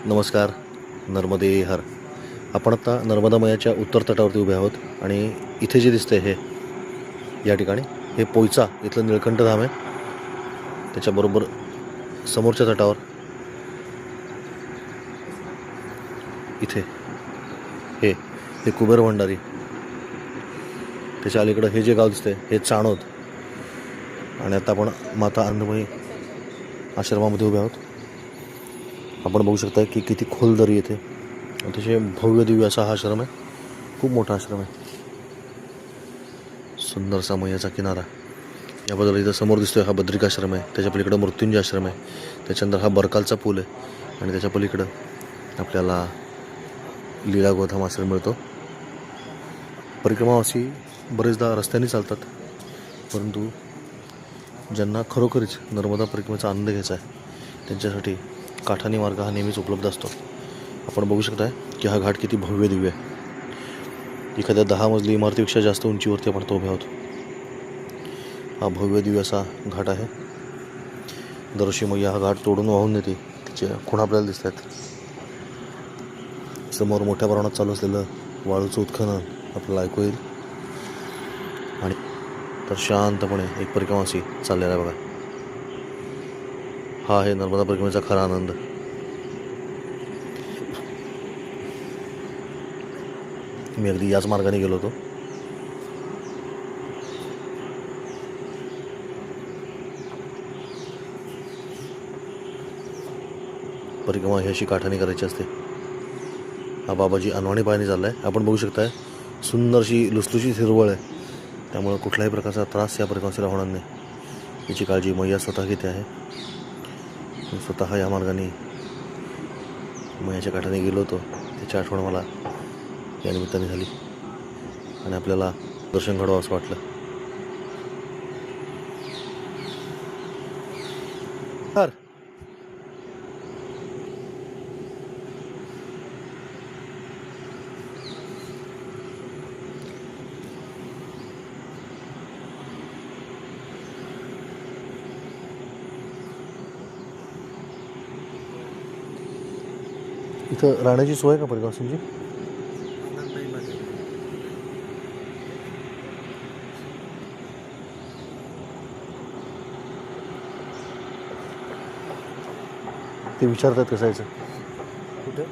नमस्कार. नर्मदे हर. आपण आता नर्मदा मैयाच्या उत्तर तटावरती उभे आहोत आणि इथे जे दिसतंय हे या ठिकाणी हे पोयचा इथलं निळकंठ धाम आहे. त्याच्याबरोबर समोरच्या तटावर इथे हे हे कुबेर भंडारी. त्याच्या अलीकडं हे जे गाव दिसतंय हे चाणोद. आणि आता आपण माता अन्नमयी आश्रमामध्ये उभे आहोत. आपण बघू शकता की किती खोल दरी येते. अतिशय भव्य दिव्य असा हा आश्रम आहे. खूप मोठा आश्रम आहे. सुंदरसा मैयाचा किनारा. या बाजूला इथं समोर दिसतोय हा बद्रिकाश्रम आहे. त्याच्या पलीकडं मृत्युंजय आश्रम आहे. त्याच्यानंतर हा बरकालचा पूल आहे आणि त्याच्या पलीकडं आपल्याला लीला गोधाम आश्रम मिळतो. परिक्रमावासी बरेचदा रस्त्याने चालतात, परंतु ज्यांना खरोखरीच नर्मदा परिक्रमेचा आनंद घ्यायचा आहे त्यांच्यासाठी काठानी मार्ग हा नेहमीच उपलब्ध असतो. आपण बघू शकताय की हा घाट किती भव्य दिव्य आहे. एखाद्या 10 मजली इमारतीपेक्षा जास्त उंचीवरती आपण तो उभे आहोत. हा भव्य दिव्य असा घाट आहे. दरवर्षी मैया हा घाट तोडून वाहून नेते. तिचे खुणा आपल्याला दिसत आहेत. समोर मोठ्या प्रमाणात चालू असलेलं वाळूचं उत्खनन आपल्याला ऐकू येईल. आणि तर शांतपणे एक परिक्रमावासी चाललेला आहे बघा. हा आहे नर्मदा परिक्रमेचा खरा आनंद. मी अगदी याच मार्गाने गेलो होतो. परिक्रमा ही अशी काठाने करायची असते. हा बाबाजी अनवाणी पायाने चालला आहे. आपण बघू शकताय सुंदरशी लुसलुशीत हिरवळ आहे. त्यामुळं कुठल्याही प्रकारचा त्रास या परिक्रमाला होणार नाही याची काळजी मैया स्वतः घेते आहे. मी स्वतः या मार्गाने मैयाच्या काठाने गेलो होतो. त्याची आठवण मला या निमित्ताने झाली आणि आपल्याला दर्शन घडवावं असं वाटलं. हर इथं राहण्याची सोय आहे का परिक्रमावासींची? ते विचारतात कसं यायचं कुठे